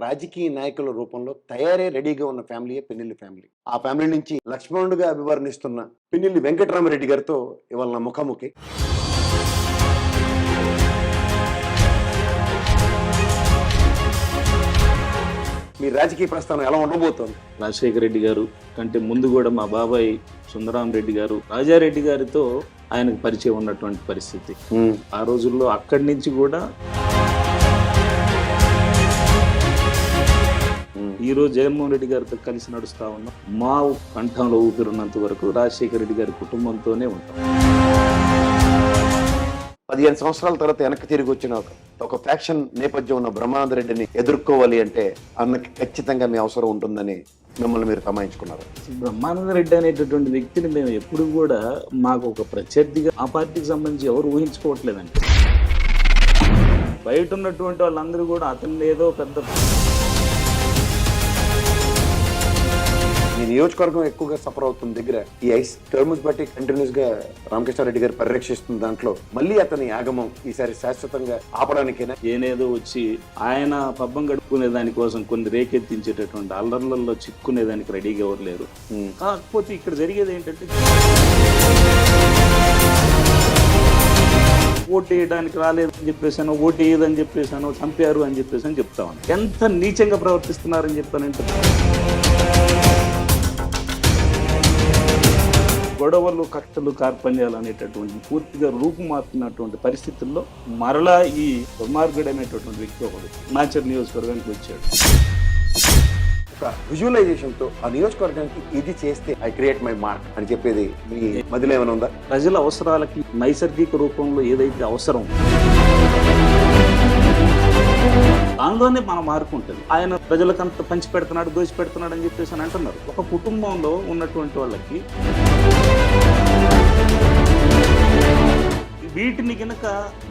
రాజకీయ నాయకుల రూపంలో తయారే రెడీగా ఉన్న ఫ్యామిలీయే పిన్నెల్లి ఫ్యామిలీ. ఆ ఫ్యామిలీ నుంచి లక్ష్మణుడిగా అభివర్ణిస్తున్న పిన్నెల్లి వెంకటరామరెడ్డి గారితో ఇవాళ నా ముఖాముఖి. మీ రాజకీయ ప్రస్థానం ఎలా ఉండబోతోంది? రాజశేఖర రెడ్డి గారు కంటే ముందు కూడా మా బాబాయ్ సుందరాం రెడ్డి గారు రాజారెడ్డి గారితో ఆయనకు పరిచయం ఉన్నటువంటి పరిస్థితి. ఆ రోజుల్లో అక్కడి నుంచి కూడా ఈరోజు జగన్మోహన్ రెడ్డి గారితో కలిసి నడుస్తా ఉన్నాం. మా కంఠంలో ఊపిరున్నంత వరకు రాజశేఖర రెడ్డి గారి కుటుంబంతోనే ఉంటాం. 15 సంవత్సరాల తర్వాత వెనక్కి తిరిగి వచ్చిన ఒక ఫ్యాక్షన్ నేపథ్యం ఉన్న బ్రహ్మానంద రెడ్డిని ఎదుర్కోవాలి అంటే అన్నకి ఖచ్చితంగా మీ అవసరం ఉంటుందని మిమ్మల్ని మీరు తమాయించుకున్నారు. బ్రహ్మానంద రెడ్డి అనేటటువంటి వ్యక్తిని మేము ఎప్పుడు కూడా మాకు ఒక ప్రత్యర్థిగా ఆ పార్టీకి సంబంధించి ఎవరు ఊహించుకోవట్లేదండి. బయట ఉన్నటువంటి వాళ్ళందరూ కూడా అతన్ని ఏదో పెద్ద ఈ నియోజకవర్గం ఎక్కువగా సఫర్ అవుతున్న దగ్గర ఈ ఐస్ టర్మ్స్ బట్టి కంటిన్యూస్ గా రామకృష్ణారెడ్డి గారు పరిరక్షిస్తున్న దాంట్లో మళ్ళీ అతని ఆగమం ఈసారి శాశ్వతంగా ఆపడానికైనా ఏనేదో వచ్చి ఆయన పబ్బం గడుపుకునే దానికోసం కొన్ని రేకెత్తించేటటువంటి అల్లర్లలో చిక్కునేదానికి రెడీగా ఎవరు లేరు. కాకపోతే ఇక్కడ జరిగేది ఏంటంటే ఓటు వేయడానికి రాలేదని చెప్పేసాను, ఓటు వేయదని చెప్పేసాను, చంపారు అని చెప్పేసి అని చెప్తాను. ఎంత నీచంగా ప్రవర్తిస్తున్నారని చెప్పానంటే గొడవలు, కట్టలు, కార్పణ్యాలు అనేటటువంటి పూర్తిగా రూపుమారుతున్నటువంటి పరిస్థితుల్లో మరలా ఈ దుర్మార్గుడు అనేటటువంటి వ్యక్తి ఒకడు నాచర్ నియోజకవర్గానికి వచ్చాడు. ఒక విజువలైజేషన్ తో ఆ నియోజకవర్గానికి ఇది చేస్తే ఐ క్రియేట్ మై మార్క్ అని చెప్పేది మీ మధ్యలో ఏమైనా ఉందా? ప్రజల అవసరాలకి నైసర్గిక రూపంలో ఏదైతే అవసరం దానిలోనే మన మార్పు ఉంటుంది. ఆయన ప్రజలకంత పంచి పెడుతున్నాడు, దోచి పెడుతున్నాడు అని చెప్పేసి అని అంటున్నారు. ఒక కుటుంబంలో ఉన్నటువంటి వాళ్ళకి వీటిని కనుక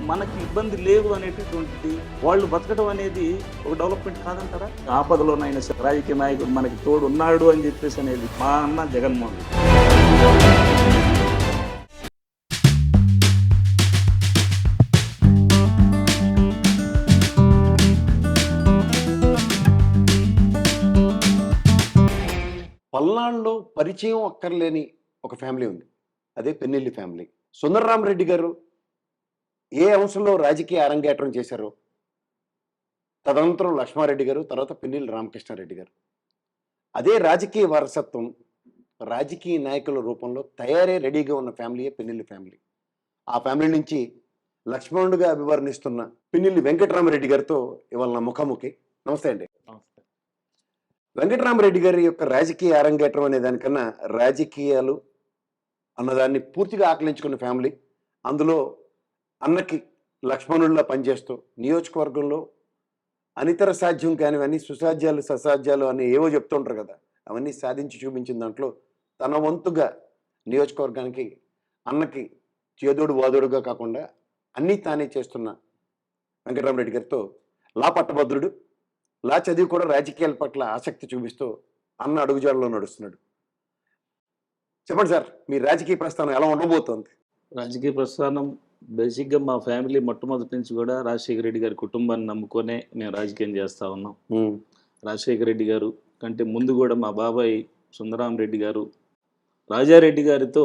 మనకి ఇబ్బంది లేదు అనేటటువంటిది వాళ్ళు బతకడం అనేది ఒక డెవలప్మెంట్ కాదంటారా? ఆపదలోనైనా సరే రాజకీయ నాయకుడు మనకి తోడు ఉన్నాడు అని చెప్పేసి అనేది మా అన్న జగన్మోహన్ రెడ్డి. పల్నాడులో పరిచయం అక్కర్లేని ఒక ఫ్యామిలీ ఉంది, అదే పిన్నెల్లి ఫ్యామిలీ. సుందరరామరెడ్డి గారు ఏ అంశంలో రాజకీయ అరంగేట్రం చేశారో తదనంతరం లక్ష్మారెడ్డి గారు, తర్వాత పిన్నెల్లి రామకృష్ణారెడ్డి గారు. అదే రాజకీయ వారసత్వం రాజకీయ నాయకుల రూపంలో తయారే రెడీగా ఉన్న ఫ్యామిలీయే పిన్నెల్లి ఫ్యామిలీ. ఆ ఫ్యామిలీ నుంచి లక్ష్మణుడిగా అభివర్ణిస్తున్న పిన్నెల్లి వెంకటరామరెడ్డి గారితో ఇవాళ నా ముఖాముఖి. నమస్తే అండి. వెంకటరామరెడ్డి గారి యొక్క రాజకీయ అరంగేట్రం అనే దానికన్నా రాజకీయాలు అన్నదాన్ని పూర్తిగా ఆకలించుకున్న ఫ్యామిలీ. అందులో అన్నకి లక్ష్మణుడిలా పనిచేస్తూ నియోజకవర్గంలో అనితర సాధ్యం కానివన్నీ సుసాధ్యాలు, ససాధ్యాలు అని ఏవో చెప్తుంటారు కదా, అవన్నీ సాధించి చూపించిన దాంట్లో తన వంతుగా నియోజకవర్గానికి అన్నకి చేదోడు వాదోడుగా కాకుండా అన్నీ తానే చేస్తున్న వెంకటరామరెడ్డి గారితో లా పట్టభద్రుడు, లా చదివి కూడా రాజకీయాల పట్ల ఆసక్తి చూపిస్తూ అన్న అడుగుజాడలో నడుస్తున్నాడు. చెప్పండి సార్, మీ రాజకీయ ప్రస్థానం ఎలా ఉండబోతోంది? రాజకీయ ప్రస్థానం బేసిక్గా మా ఫ్యామిలీ మొట్టమొదటి నుంచి కూడా రాజశేఖర రెడ్డి గారి కుటుంబాన్ని నమ్ముకొనే మేము రాజకీయం చేస్తూ ఉన్నాం. రాజశేఖర రెడ్డి గారు కంటే ముందు కూడా మా బాబాయ్ సుందరాం రెడ్డి గారు రాజారెడ్డి గారితో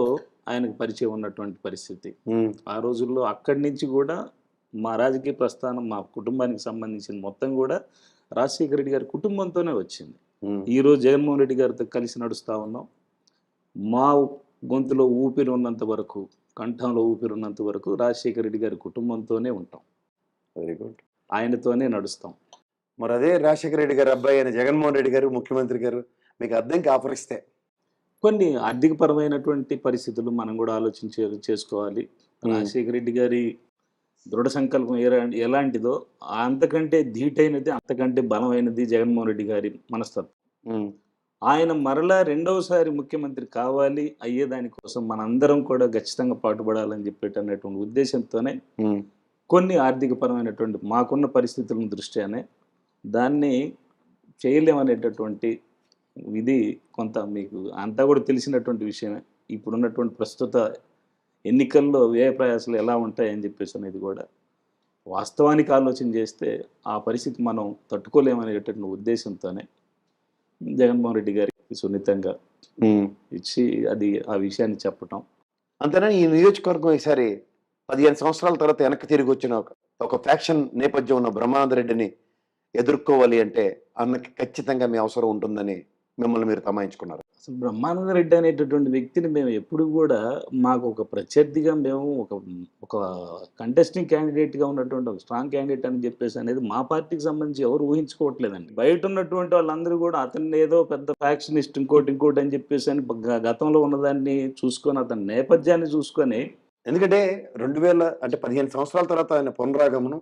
ఆయనకు పరిచయం ఉన్నటువంటి పరిస్థితి. ఆ రోజుల్లో అక్కడి నుంచి కూడా మా రాజకీయ ప్రస్థానం మా కుటుంబానికి సంబంధించిన మొత్తం కూడా రాజశేఖర రెడ్డి గారి కుటుంబంతోనే వచ్చింది. ఈరోజు జగన్మోహన్ రెడ్డి గారితో కలిసి నడుస్తూ ఉన్నాం. మా గొంతులో ఊపిరి ఉన్నంత వరకు, కంఠంలో ఊపిరి ఉన్నంత వరకు రాజశేఖర రెడ్డి గారి కుటుంబంతోనే ఉంటాం. Very good. ఆయనతోనే నడుస్తాం. మరి అదే రాజశేఖర రెడ్డి గారు అబ్బాయి అయిన జగన్మోహన్ రెడ్డి గారు ముఖ్యమంత్రి గారు మీకు అర్థంకి ఆఫర్ ఇస్తే కొన్ని ఆర్థికపరమైనటువంటి పరిస్థితులు మనం కూడా చేసుకోవాలి. రాజశేఖర రెడ్డి గారి దృఢ సంకల్పం ఎలాంటిదో అంతకంటే ధీటైనది, అంతకంటే బలమైనది జగన్మోహన్ రెడ్డి గారి మనస్తత్వం. ఆయన మరలా రెండవసారి ముఖ్యమంత్రి కావాలి అయ్యేదానికోసం మనందరం కూడా ఖచ్చితంగా పాటుపడాలని చెప్పేటటువంటి ఉద్దేశంతోనే కొన్ని ఆర్థికపరమైనటువంటి మాకున్న పరిస్థితుల దృష్ట్యానే దాన్ని చేయలేమనేటటువంటి ఇది కొంత మీకు అంతా కూడా తెలిసినటువంటి విషయమే. ఇప్పుడున్నటువంటి ప్రస్తుత ఎన్నికల్లో వ్యయ ప్రయాసాలు ఎలా ఉంటాయని చెప్పేసి అనేది కూడా వాస్తవానికి ఆలోచన చేస్తే ఆ పరిస్థితి మనం తట్టుకోలేమనేటటువంటి ఉద్దేశంతోనే జగన్మోహన్ రెడ్డి గారికి సున్నితంగా ఇచ్చి అది ఆ విషయాన్ని చెప్పటం. అంతేనా ఈ నియోజకవర్గం ఈసారి 15 సంవత్సరాల తర్వాత వెనక్కి తిరిగి వచ్చిన ఒక ఫ్యాక్షన్ నేపథ్యం ఉన్న బ్రహ్మానంద రెడ్డిని ఎదుర్కోవాలి అంటే అన్నకి ఖచ్చితంగా మీ అవసరం ఉంటుందని మిమ్మల్ని మీరు తమాయించుకున్నారు. అసలు బ్రహ్మానంద రెడ్డి అనేటటువంటి వ్యక్తిని మేము ఎప్పుడు కూడా మాకు ఒక ప్రత్యర్థిగా మేము ఒక కంటెస్టింగ్ క్యాండిడేట్గా ఉన్నటువంటి ఒక స్ట్రాంగ్ క్యాండిడేట్ అని చెప్పేసి అనేది మా పార్టీకి సంబంధించి ఎవరు ఊహించుకోవట్లేదండి. బయట ఉన్నటువంటి వాళ్ళందరూ కూడా అతన్ని ఏదో పెద్ద ఫ్యాక్షనిస్ట్ ఇంకోటి అని చెప్పేసి అని గతంలో ఉన్నదాన్ని చూసుకొని అతని నేపథ్యాన్ని చూసుకొని, ఎందుకంటే 2000 అంటే 15 సంవత్సరాల తర్వాత ఆయన పునరాగమనం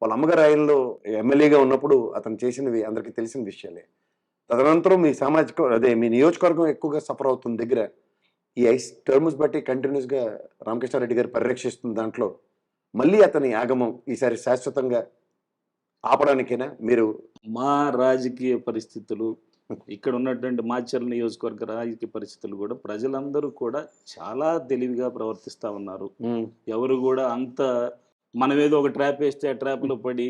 వాళ్ళ అమ్మగారు ఆయనలో ఎమ్మెల్యేగా ఉన్నప్పుడు అతను చేసినవి అందరికీ తెలిసిన విషయాలే. తదనంతరం మీ మీ నియోజకవర్గం ఎక్కువగా సఫర్ అవుతున్న దగ్గర ఈ 5 టర్మ్స్ బట్టి కంటిన్యూస్గా రామకృష్ణారెడ్డి గారు పరిరక్షిస్తున్న దాంట్లో మళ్ళీ అతని ఆగమం ఈసారి శాశ్వతంగా ఆపడానికైనా మీరు మా రాజకీయ పరిస్థితులు, ఇక్కడ ఉన్నటువంటి మాచర్ల నియోజకవర్గ రాజకీయ పరిస్థితులు కూడా ప్రజలందరూ కూడా చాలా తెలివిగా ప్రవర్తిస్తూ ఉన్నారు. ఎవరు కూడా అంత మనమేదో ఒక ట్రాప్ వేస్తే ఆ ట్రాప్లో పడి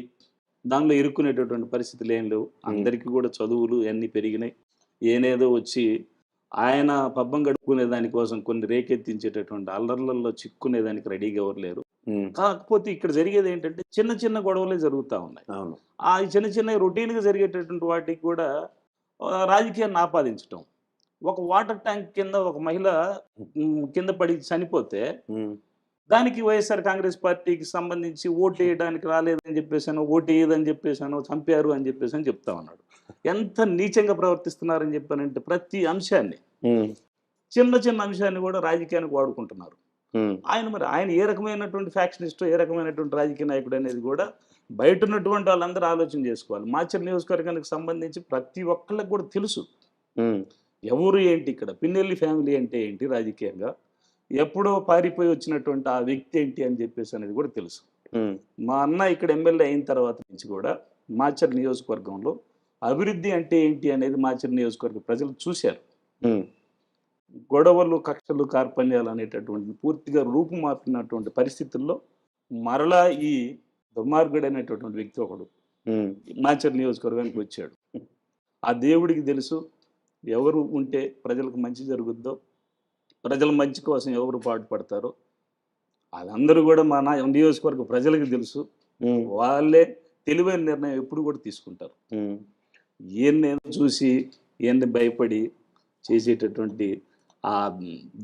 దానిలో ఇరుక్కునేటటువంటి పరిస్థితులు ఏం లేవు. అందరికీ కూడా చదువులు అన్నీ పెరిగినాయి. ఏనేదో వచ్చి ఆయన పబ్బం గడుపుకునే దానికోసం కొన్ని రేకెత్తించేటటువంటి అల్లర్లలో చిక్కునేదానికి రెడీగా ఎవరు లేరు. కాకపోతే ఇక్కడ జరిగేది ఏంటంటే చిన్న చిన్న గొడవలే జరుగుతూ ఉన్నాయి. ఆ చిన్న చిన్న రొటీన్గా జరిగేటటువంటి వాటికి కూడా రాజకీయాన్ని ఆపాదించటం. ఒక వాటర్ ట్యాంక్ కింద ఒక మహిళ కింద పడి చనిపోతే దానికి వైఎస్ఆర్ కాంగ్రెస్ పార్టీకి సంబంధించి ఓటు వేయడానికి రాలేదని చెప్పేసాను, ఓటు వేయదని చెప్పేసాను, చంపారు అని చెప్పేసి అని చెప్తా ఉన్నాడు. ఎంత నీచంగా ప్రవర్తిస్తున్నారని చెప్పానంటే ప్రతి అంశాన్ని, చిన్న చిన్న అంశాన్ని కూడా రాజకీయానికి వాడుకుంటున్నారు. ఆయన ఏ రకమైనటువంటి ఫ్యాక్షనిస్ట్, ఏ రకమైనటువంటి రాజకీయ నాయకుడు అనేది కూడా బయట ఉన్నటువంటి వాళ్ళందరూ ఆలోచన చేసుకోవాలి. మాచర్ల నియోజకవర్గానికి సంబంధించి ప్రతి ఒక్కళ్ళకి కూడా తెలుసు ఎవరు ఏంటి, ఇక్కడ పిన్నెల్లి ఫ్యామిలీ అంటే ఏంటి రాజకీయంగా, ఎప్పుడో పారిపోయి వచ్చినటువంటి ఆ వ్యక్తి ఏంటి అని చెప్పేసి అనేది కూడా తెలుసు. మా అన్న ఇక్కడ ఎమ్మెల్యే అయిన తర్వాత నుంచి కూడా మాచర్ల నియోజకవర్గంలో అభివృద్ధి అంటే ఏంటి అనేది మాచర్ల నియోజకవర్గ ప్రజలు చూశారు. గొడవలు, కక్షలు, కార్పణ్యాలు అనేటటువంటి పూర్తిగా రూపుమాపినటువంటి పరిస్థితుల్లో మరలా ఈ దుర్మార్గుడు అనేటటువంటి వ్యక్తి ఒకడు మాచర్ల నియోజకవర్గానికి వచ్చాడు. ఆ దేవుడికి తెలుసు ఎవరు ఉంటే ప్రజలకు మంచి జరుగుద్దో, ప్రజల మంచి కోసం ఎవరు పాటుపడతారో అదందరూ కూడా మా నియోజకవర్గ ప్రజలకు తెలుసు. వాళ్ళే తెలివైన నిర్ణయం ఎప్పుడు కూడా తీసుకుంటారు. ఈయన్ని చూసి ఈయన్ని భయపడి చేసేటటువంటి ఆ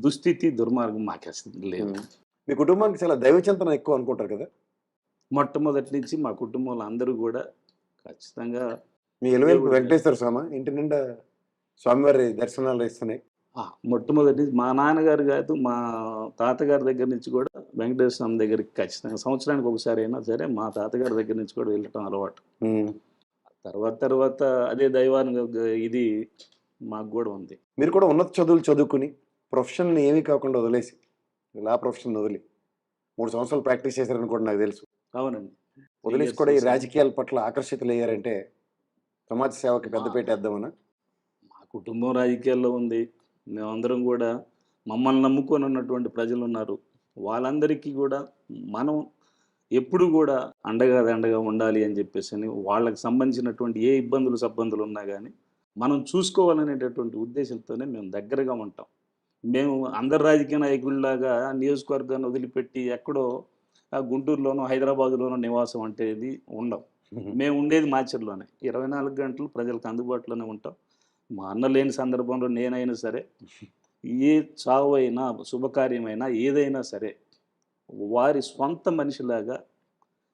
దుస్థితి, దుర్మార్గం మాకు అసలు లేదు. మీ కుటుంబానికి చాలా దైవచింతన ఎక్కువ అనుకుంటారు కదా? మొట్టమొదటి నుంచి మా కుటుంబంలో అందరూ కూడా ఖచ్చితంగా మీ ఎలువెలుపు వెంకటేశ్వర స్వామి ఇంటి నిండా స్వామివారి దర్శనాలు ఇస్తున్నాయి. మొట్టమొదటి మా నాన్నగారు కాదు, మా తాతగారి దగ్గర నుంచి కూడా వెంకటేశ్వర స్వామి దగ్గరికి ఖచ్చితంగా సంవత్సరానికి ఒకసారి అయినా సరే మా తాతగారి దగ్గర నుంచి కూడా వెళ్ళటం అలవాటు. తర్వాత అదే దైవాన్ని ఇది మాకు కూడా ఉంది. మీరు కూడా ఉన్నత చదువులు చదువుకుని ప్రొఫెషన్ ఏమీ కాకుండా వదిలేసి, లా ప్రొఫెషన్ వదిలి 3 సంవత్సరాలు ప్రాక్టీస్ చేశారని కూడా నాకు తెలుసు. అవునండి. వదిలేసి కూడా ఈ రాజకీయాల పట్ల ఆకర్షితులు అయ్యారంటే సమాజ సేవకి పెద్దపీట వేద్దామన్నా? మా కుటుంబం రాజకీయాల్లో ఉంది. మేమందరం కూడా మమ్మల్ని నమ్ముకొని ఉన్నటువంటి ప్రజలు ఉన్నారు. వాళ్ళందరికీ కూడా మనం ఎప్పుడు కూడా అండగా ఉండాలి అని చెప్పేసి అని వాళ్ళకి సంబంధించినటువంటి ఏ సబ్బందులు ఉన్నా కానీ మనం చూసుకోవాలనేటటువంటి ఉద్దేశంతోనే మేము దగ్గరగా ఉంటాం. మేము అందరు రాజకీయ నాయకుల్లాగా నియోజకవర్గాన్ని వదిలిపెట్టి ఎక్కడో గుంటూరులోనో హైదరాబాదులోనో నివాసం అంటే ఉండం. మేము ఉండేది మాచర్లోనే. 24 గంటలు ప్రజలకు అందుబాటులోనే ఉంటాం. మా అన్న లేని సందర్భంలో నేనైనా సరే, ఏ చావు అయినా, శుభకార్యమైనా, ఏదైనా సరే వారి స్వంత మనిషిలాగా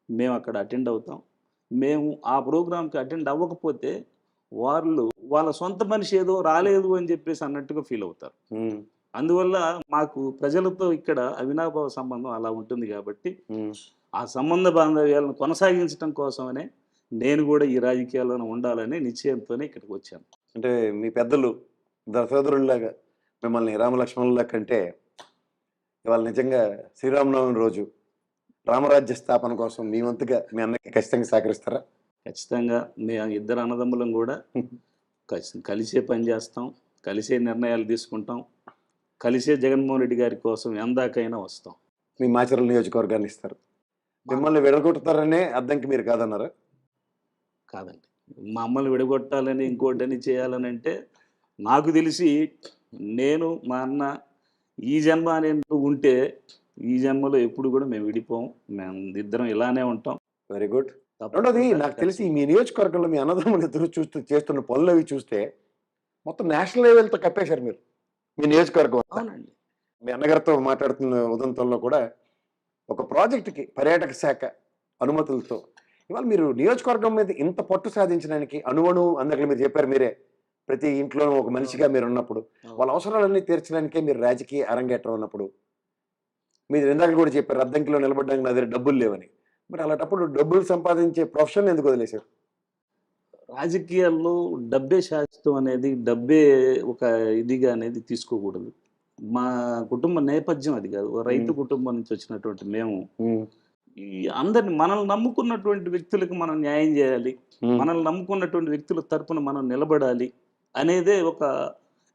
మేము అక్కడ అటెండ్ అవుతాం. మేము ఆ ప్రోగ్రాంకి అటెండ్ అవ్వకపోతే వాళ్ళ సొంత మనిషి ఏదో రాలేదు అని చెప్పేసి అన్నట్టుగా ఫీల్ అవుతారు. అందువల్ల మాకు ప్రజలతో ఇక్కడ అవినాభావ సంబంధం అలా ఉంటుంది కాబట్టి ఆ సంబంధ బాంధవ్యాలను కొనసాగించడం కోసమనే నేను కూడా ఈ రాజకీయాల్లోనే ఉండాలని నిశ్చయంతోనే ఇక్కడికి వచ్చాను. అంటే మీ పెద్దలు దశరథుల్లాగా మిమ్మల్ని రామలక్ష్మణుల కంటే ఇవాళ నిజంగా శ్రీరామనవమి రోజు రామరాజ్య స్థాపన కోసం మీ వంతుగా మీ అన్నకి ఖచ్చితంగా సహకరిస్తారా? ఖచ్చితంగా. మేము ఇద్దరు అన్నదమ్ములం కూడా కలిసే పనిచేస్తాం, కలిసే నిర్ణయాలు తీసుకుంటాం, కలిసే జగన్మోహన్ రెడ్డి గారి కోసం ఎందాకైనా వస్తాం. మీ మాచర్ల నియోజకవర్గాన్ని ఇస్తారు. మిమ్మల్ని విడగొడతారనే అద్దంకి మీరు కాదన్నారా? కాదండి. మమ్మల్ని విడగొట్టాలని, ఇంకోటని చేయాలని అంటే, నాకు తెలిసి నేను, మా అన్న ఈ జన్మ అనేంటూ ఉంటే, ఈ జన్మలో ఎప్పుడు కూడా మేము విడిపోము. మేము ఇద్దరం ఇలానే ఉంటాం. Very good. రెండోది తప్పకుండా నాకు తెలిసి కలిసి మీ నియోజకవర్గంలో మీ అన్నదమ్ములు ఇద్దరు చేస్తున్న పనులవి చూస్తే మొత్తం నేషనల్ లెవెల్‌తో కప్పేశారు మీరు. మీ నియోజకవర్గం అంతా. అవునండి. మీ అన్నగారితో మాట్లాడుతున్న ఉదంతంలో కూడా ఒక ప్రాజెక్ట్‌కి పర్యాటక శాఖ అనుమతులతో ఇవాళ మీరు నియోజకవర్గం మీద ఇంత పట్టు సాధించడానికి అణువణువు అందరికి మీరు చెప్పారు మీరే. ప్రతి ఇంట్లోనూ ఒక మనిషిగా మీరున్నప్పుడు, వాళ్ళ అవసరాలన్నీ తీర్చడానికే మీరు రాజకీయ అరంగేట్రం ఉన్నప్పుడు, మీరు ఇందాక కూడా చెప్పారు అద్దంకిలో నిలబడడానికి నా దగ్గర డబ్బులు లేవని. మరి అలాంటప్పుడు డబ్బులు సంపాదించే ప్రొఫెషన్ ఎందుకు వదిలేశారు? రాజకీయాల్లో డబ్బే శాశ్వతం అనేది, డబ్బే ఒక ఇదిగా అనేది తీసుకోకూడదు. మా కుటుంబ నేపథ్యం అది కాదు. ఓ రైతు కుటుంబం నుంచి వచ్చినటువంటి మేము, హ్మ్. ఈ అందరిని మనల్ని నమ్ముకున్నటువంటి వ్యక్తులకు మనం న్యాయం చేయాలి. హ్మ్. మనల్ని నమ్ముకున్నటువంటి వ్యక్తుల తరపున మనం నిలబడాలి అనేదే ఒక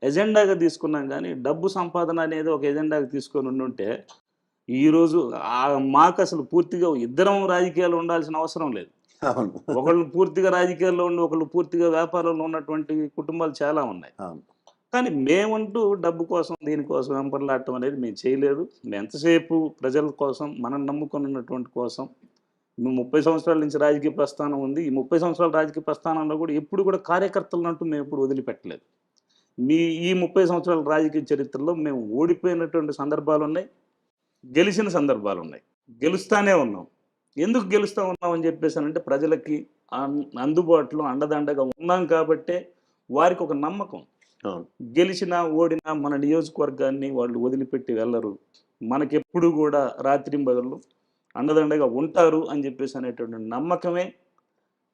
ఎజెండాగా తీసుకున్నాం గానీ, డబ్బు సంపాదన అనేది ఒక ఎజెండాగా తీసుకొని ఉండుంటే, ఈరోజు మాకసలు పూర్తిగా ఇద్దరం రాజకీయాల్లో ఉండాల్సిన అవసరం లేదు. అవును. ఒకళ్ళు పూర్తిగా రాజకీయాల్లో ఉండి, ఒకళ్ళు పూర్తిగా వ్యాపారంలో ఉన్నటువంటి కుటుంబాలు చాలా ఉన్నాయి. అవును. కానీ మేమంటూ డబ్బు కోసం, దీనికోసం వెంపర్లాడటం అనేది మేము చేయలేదు. మేము ఎంతసేపు ప్రజల కోసం, మనం నమ్ముకున్నటువంటి కోసం, మేము 30 సంవత్సరాల నుంచి రాజకీయ ప్రస్థానం ఉంది. ఈ 30 సంవత్సరాల రాజకీయ ప్రస్థానంలో కూడా ఎప్పుడు కూడా కార్యకర్తలనంటూ మేము ఎప్పుడు వదిలిపెట్టలేదు. ఈ 30 సంవత్సరాల రాజకీయ చరిత్రలో మేము ఓడిపోయినటువంటి సందర్భాలున్నాయి. గెలిచిన సందర్భాలున్నాయి. గెలుస్తానే ఉన్నాం. ఎందుకు గెలుస్తా ఉన్నామని చెప్పేసానంటే, ప్రజలకి అందుబాటులో అండదండగా ఉన్నాం కాబట్టే వారికి ఒక నమ్మకం. అవును. గెలిచినా, ఓడినా మన నియోజకవర్గాన్ని వాళ్ళు వదిలిపెట్టి వెళ్ళరు. మనకెప్పుడు కూడా రాత్రింబగళ్ళు అండదండగా ఉంటారు అని చెప్పేసి అనేటువంటి నమ్మకమే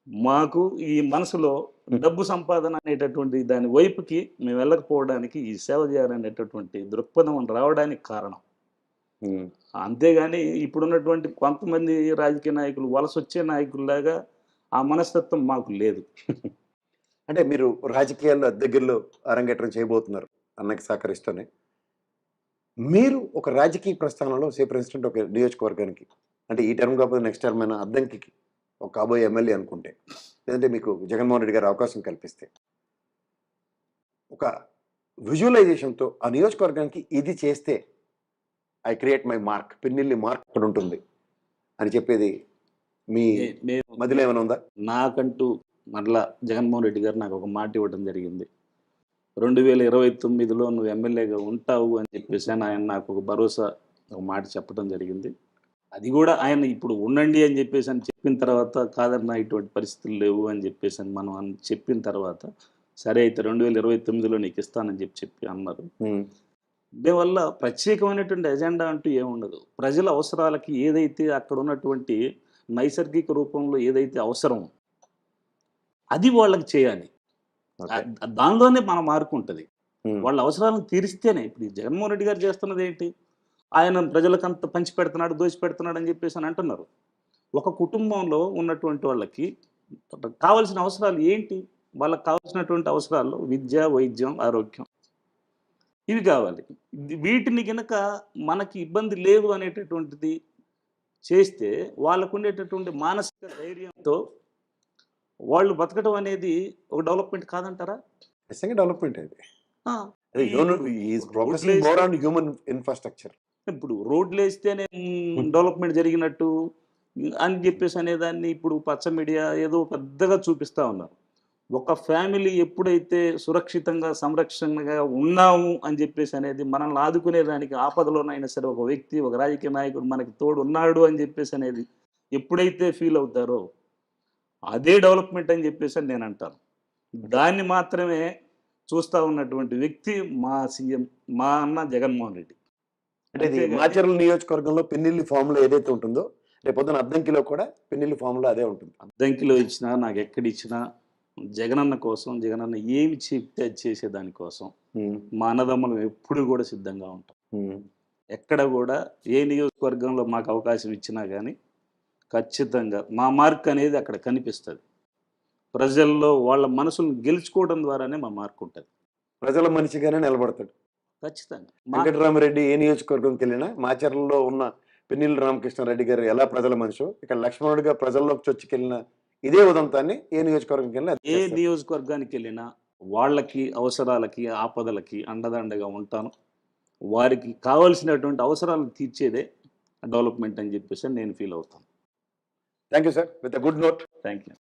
మాకు ఈ మనసులో డబ్బు సంపాదన అనేటటువంటి దాని వైపుకి మేము వెళ్ళకపోవడానికి, ఈ సేవ చేయాలనేటటువంటి దృక్పథం రావడానికి కారణం. హ్మ్. అంతేగాని ఇప్పుడున్నటువంటి కొంతమంది రాజకీయ నాయకులు వలసొచ్చే నాయకుల్లాగా ఆ మనస్తత్వం మాకు లేదు. అంటే మీరు రాజకీయాల్లో దగ్గరలో అరంగేట్రం చేయబోతున్నారు అన్నకి సహకరిస్తూనే. మీరు ఒక రాజకీయ ప్రస్థానంలో సే ఫర్ ఇన్స్టెంట్ ఒక నియోజకవర్గానికి అంటే ఈ టర్మ్ కాకపోతే నెక్స్ట్ టర్మ్ అయినా అద్దంకి ఒక కాబోయే ఎమ్మెల్యే అనుకుంటే, లేదంటే మీకు జగన్మోహన్ రెడ్డి గారు అవకాశం కల్పిస్తే, ఒక విజువలైజేషన్‌తో ఆ నియోజకవర్గానికి ఇది చేస్తే I create my mark. Pinnelli mark అక్కడ ఉంటుంది అని చెప్పేది మీ మేము మదిలో ఏమైనా ఉందా? నాకంటూ మరలా జగన్మోహన్ రెడ్డి గారు నాకు ఒక మాట ఇవ్వడం జరిగింది. 2029లో నువ్వు ఎమ్మెల్యేగా ఉంటావు అని చెప్పేసి ఆయన నాకు ఒక భరోసా, ఒక మాట చెప్పడం జరిగింది. అది కూడా ఆయన ఇప్పుడు ఉండండి అని చెప్పేసి చెప్పిన తర్వాత, కాదన్నా ఇటువంటి పరిస్థితులు లేవు అని చెప్పేసి మనం చెప్పిన తర్వాత, సరే అయితే 2029లో నీకు ఇస్తానని చెప్పి అన్నారు. హ్మ్. దీనివల్ల ప్రత్యేకమైనటువంటి ఎజెండా అంటూ ఏముండదు. ప్రజల అవసరాలకి ఏదైతే అక్కడ ఉన్నటువంటి నైసర్గిక రూపంలో ఏదైతే అవసరం, అది వాళ్ళకి చేయాలి. ఓకే. దానిలోనే మన మార్పు ఉంటది. హ్మ్. వాళ్ళ అవసరాలను తీరిస్తేనే. ఇప్పుడు ఈ జగన్మోహన్ రెడ్డి గారు చేస్తున్నదేంటి? ఆయన ప్రజలకంత పంచిపెడుతున్నాడు, దోచిపెడుతున్నాడు అని చెప్పేసి అంటున్నారు. ఒక కుటుంబంలో ఉన్నటువంటి వాళ్ళకి కావాల్సిన అవసరాలు ఏంటి? వాళ్ళకి కావాల్సినటువంటి అవసరాల్లో విద్య, వైద్యం, ఆరోగ్యం ఇవి కావాలి. వీటిని గనక మనకి ఇబ్బంది లేదు అనేటటువంటిది చేస్తే, వాళ్ళకుండేటటువంటి మానసిక ధైర్యంతో వాళ్ళు బతకడం అనేది ఒక డెవలప్‌మెంట్ కాదంటారా? నిజంగా డెవలప్‌మెంట్ అది. ఆ! అదే ఈ హి ఈస్ ఫోకసింగ్ రోడ్లేస్తే మోర్ ఆన్ హ్యూమన్ ఇన్‌ఫ్రాస్ట్రక్చర్. ఇప్పుడు రోడ్లేస్తేనే డెవలప్‌మెంట్ జరిగినట్టు అని చెప్పేసి అనేదాన్ని ఇప్పుడు పచ్చ మీడియా ఏదో పెద్దగా చూపిస్తా ఉన్నారు. ఒక ఫ్యామిలీ ఎప్పుడైతే సురక్షితంగా, సంరక్షణగా ఉన్నాము అని చెప్పేసి అనేది మనల్ని ఆదుకునేదానికి ఆపదలోనైనా సరే ఒక వ్యక్తి, ఒక రాజకీయ నాయకుడు మనకి తోడు ఉన్నాడు అని చెప్పేసి అనేది ఎప్పుడైతే ఫీల్ అవుతారో అదే డెవలప్‌మెంట్ అని చెప్పేసి నేను అంటాను. దాన్ని మాత్రమే చూస్తా ఉన్నటువంటి వ్యక్తి మా సీఎం, మా అన్న జగన్మోహన్ రెడ్డి. అంటే ఇది అంతేగాని మాచర్ల నియోజకవర్గంలో పిన్నెల్లి ఫార్మ్‌లో ఏదైతే ఉంటుందో, రేపొద్దున అద్దంకిలో కూడా పిన్నెల్లి ఫార్మ్‌లో అదే ఉంటుంది. అద్దంకిలో ఇచ్చినా, నాకెక్కడిచ్చినా జగనన్న కోసం, జగనన్న ఏమి చెప్తే అది చేసేదాని కోసం హ్మ్. మా అన్నదమ్ములం ఎప్పుడు కూడా సిద్ధంగా ఉంటాం. హ్మ్. ఎక్కడ కూడా ఏ నియోజకవర్గంలో మాకు అవకాశం ఇచ్చినా గానీ, ఖచ్చితంగా మా మార్క్ అనేది అక్కడ కనిపిస్తది. ప్రజల్లో వాళ్ళ మనసులను గెలుచుకోవడం ద్వారానే మా మార్క్ ఉంటది. ప్రజల మనిషిగానే నిలబడతాడు. ఖచ్చితంగా. వెంకటరామిరెడ్డి ఏ నియోజకవర్గంకెళ్ళినా మాచర్లలో ఉన్న పిన్నెల్లి రామకృష్ణారెడ్డి గారు ఎలా ప్రజల మనిషి, ఇక లక్ష్మణుడిగా ప్రజల్లోకి చొచ్చుకెళ్ళిన ఇదే ఉదంతాన్ని ఏ నియోజకవర్గంకి వెళ్ళినా అది ఏ చేస్తారు. నియోజకవర్గానికి వెళ్ళినా వాళ్ళకి అవసరాలకి ఆపదలకి అండదండగా ఉంటాను. వారికి కావాల్సినటువంటి అవసరాలను తీర్చేదే డెవలప్మెంట్ అని చెప్పేసి నేను ఫీల్ అవుతాను. Thank you sir. With a good note. Thank you.